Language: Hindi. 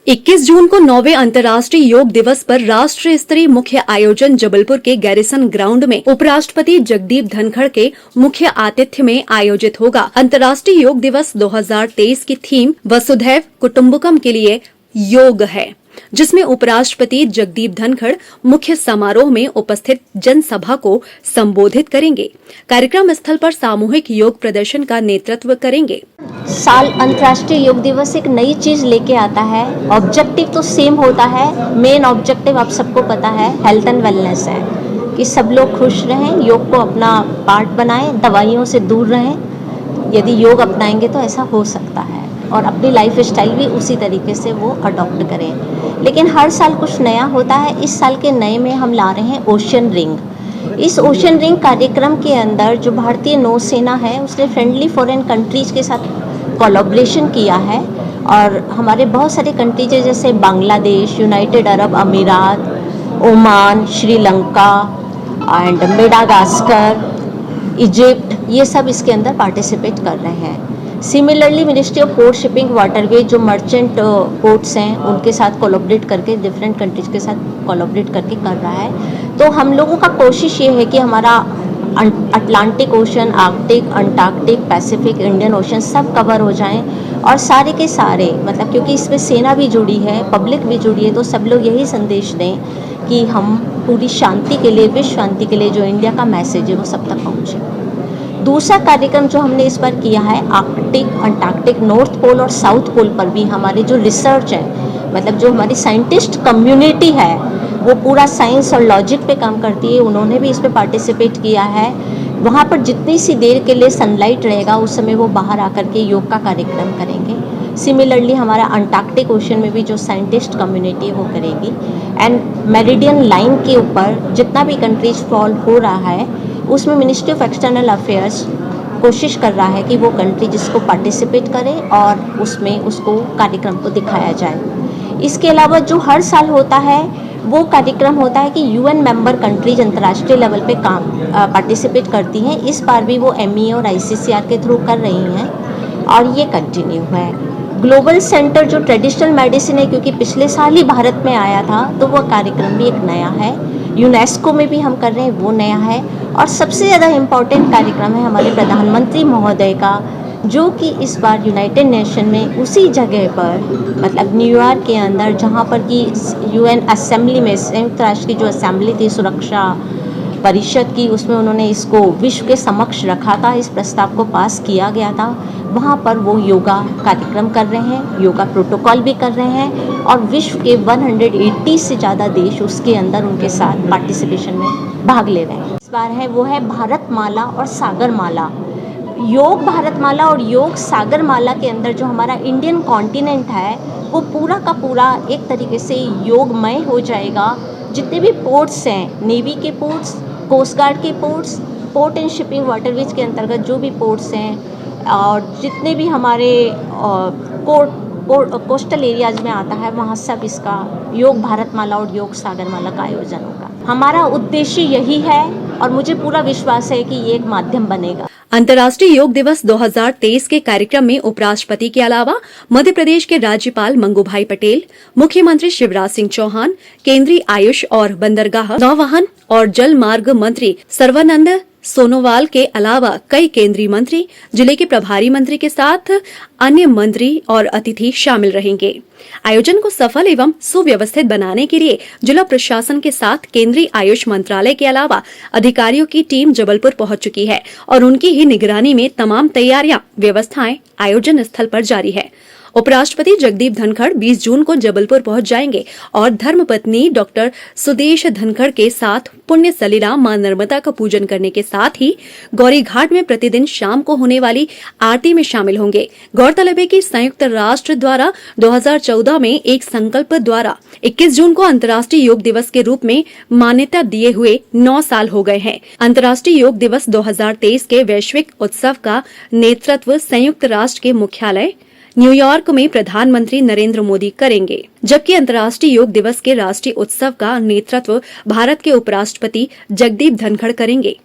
21 जून को 9वें अंतर्राष्ट्रीय योग दिवस पर राष्ट्रीय स्तरीय मुख्य आयोजन जबलपुर के गैरिसन ग्राउंड में उपराष्ट्रपति जगदीप धनखड़ के मुख्य आतिथ्य में आयोजित होगा। अंतर्राष्ट्रीय योग दिवस 2023 की थीम वसुधैव कुटुंबकम के लिए योग है, जिसमें उपराष्ट्रपति जगदीप धनखड़ मुख्य समारोह में उपस्थित जनसभा को संबोधित करेंगे। कार्यक्रम स्थल पर सामूहिक योग प्रदर्शन का नेतृत्व करेंगे। साल अंतर्राष्ट्रीय योग दिवस एक नई चीज लेके आता है। ऑब्जेक्टिव तो सेम होता है, मेन ऑब्जेक्टिव आप सबको पता है हेल्थ एंड वेलनेस है कि सब लोग खुश रहें, योग को अपना पार्ट बनाएं, दवाइयों से दूर रहें। यदि योग अपनाएंगे तो ऐसा हो सकता है और अपनी लाइफ स्टाइल भी उसी तरीके से वो अडॉप्ट करें। लेकिन हर साल कुछ नया होता है। इस साल के नए में हम ला रहे हैं ओशन रिंग। इस ओशन रिंग कार्यक्रम के अंदर जो भारतीय नौसेना है उसने फ्रेंडली फॉरेन कंट्रीज के साथ कोलैबोरेशन किया है और हमारे बहुत सारे कंट्रीज जैसे बांग्लादेश, यूनाइटेड अरब अमीरात, Oman, Sri Lanka and Madagascar, Egypt, ये सब इसके अंदर पार्टिसिपेट कर रहे हैं। Similarly ministry of port shipping waterway जो मर्चेंट पोर्ट्स हैं उनके साथ कोलैबोरेट करके डिफरेंट कंट्रीज के साथ कोलैबोरेट करके कर रहा है। तो हम लोगों का कोशिश ये है कि हमारा Atlantic ocean, Arctic, Antarctic, Pacific, Indian ocean सब कवर हो जाएं और सारे के सारे मतलब क्योंकि इसमें सेना भी जुड़ी है, पब्लिक भी जुड़ी है, तो सब लोग यही संदेश दें कि हम पूरी शांति के लिए, विश्व शांति के लिए जो इंडिया का मैसेज है वो सब तक पहुँचे। दूसरा कार्यक्रम जो हमने इस बार किया है आर्कटिक, अंटार्कटिक, नॉर्थ पोल और साउथ पोल पर भी हमारे जो रिसर्च है, मतलब जो हमारी साइंटिस्ट कम्युनिटी है वो पूरा साइंस और लॉजिक पे काम करती है, उन्होंने भी इस पे पार्टिसिपेट किया है। वहाँ पर जितनी सी देर के लिए सनलाइट रहेगा उस समय वो बाहर आकर के योग का कार्यक्रम करेंगे। सिमिलरली हमारा अंटार्कटिक ओशन में भी जो साइंटिस्ट कम्युनिटी वो करेगी। एंड मेरिडियन लाइन के ऊपर जितना भी कंट्रीज फॉल हो रहा है उसमें मिनिस्ट्री ऑफ एक्सटर्नल अफेयर्स कोशिश कर रहा है कि वो कंट्री जिसको पार्टिसिपेट करे और उसमें उसको कार्यक्रम को दिखाया जाए। इसके अलावा जो हर साल होता है वो कार्यक्रम होता है कि यूएन मेंबर कंट्रीज अंतर्राष्ट्रीय लेवल पे काम पार्टिसिपेट करती हैं। इस बार भी वो एमईए और आईसीसीआर के थ्रू कर रही हैं और ये कंटिन्यू है। ग्लोबल सेंटर जो ट्रेडिशनल मेडिसिन है, क्योंकि पिछले साल ही भारत में आया था तो वो कार्यक्रम भी एक नया है। यूनेस्को में भी हम कर रहे हैं, वो नया है। और सबसे ज़्यादा इम्पॉर्टेंट कार्यक्रम है हमारे प्रधानमंत्री महोदय का, जो कि इस बार यूनाइटेड नेशन में उसी जगह पर मतलब न्यूयॉर्क के अंदर जहाँ पर कि यूएन असेंबली में, संयुक्त राष्ट्र की जो असेंबली थी सुरक्षा परिषद की, उसमें उन्होंने इसको विश्व के समक्ष रखा था, इस प्रस्ताव को पास किया गया था। वहाँ पर वो योगा कार्यक्रम कर रहे हैं, योगा प्रोटोकॉल भी कर रहे हैं और विश्व के 180 से ज़्यादा देश उसके अंदर उनके साथ पार्टिसिपेशन में भाग ले रहे हैं। इस बार है वो है भारतमाला और सागरमाला। योग भारतमाला और योग सागरमाला के अंदर जो हमारा इंडियन कॉन्टिनेंट है वो पूरा का पूरा एक तरीके से योगमय हो जाएगा। जितने भी पोर्ट्स हैं, नेवी के पोर्ट्स, कोस्ट गार्ड के ports, port and shipping waterways के अंतर्गत जो भी पोर्ट्स हैं और जितने भी हमारे कोस्टल एरियाज में आता है वहाँ सब इसका योग भारतमाला और योग सागरमाला का आयोजन होगा। हमारा उद्देश्य यही है और मुझे पूरा विश्वास है कि ये एक माध्यम बनेगा। अंतर्राष्ट्रीय योग दिवस 2023 के कार्यक्रम में उपराष्ट्रपति के अलावा मध्य प्रदेश के राज्यपाल मंगूभाई पटेल, मुख्यमंत्री शिवराज सिंह चौहान, केंद्रीय आयुष और बंदरगाह, नौवहन और जल मार्ग मंत्री सर्बानंद सोनोवाल के अलावा कई केंद्रीय मंत्री, जिले के प्रभारी मंत्री के साथ अन्य मंत्री और अतिथि शामिल रहेंगे। आयोजन को सफल एवं सुव्यवस्थित बनाने के लिए जिला प्रशासन के साथ केंद्रीय आयुष मंत्रालय के अलावा अधिकारियों की टीम जबलपुर पहुंच चुकी है और उनकी ही निगरानी में तमाम तैयारियां, व्यवस्थाएं आयोजन स्थल पर जारी है। उपराष्ट्रपति जगदीप धनखड़ 20 जून को जबलपुर पहुंच जाएंगे और धर्मपत्नी डॉक्टर सुदेश धनखड़ के साथ पुण्य सलिला मां नर्मदा का पूजन करने के साथ ही गौरी घाट में प्रतिदिन शाम को होने वाली आरती में शामिल होंगे। गौरतलब है कि संयुक्त राष्ट्र द्वारा 2014 में एक संकल्प द्वारा 21 जून को अंतर्राष्ट्रीय योग दिवस के रूप में मान्यता दिए हुए 9 साल हो गए हैं। अंतर्राष्ट्रीय योग दिवस 2023 के वैश्विक उत्सव का नेतृत्व संयुक्त राष्ट्र के मुख्यालय न्यूयॉर्क में प्रधानमंत्री नरेंद्र मोदी करेंगे, जबकि अंतर्राष्ट्रीय योग दिवस के राष्ट्रीय उत्सव का नेतृत्व भारत के उपराष्ट्रपति जगदीप धनखड़ करेंगे।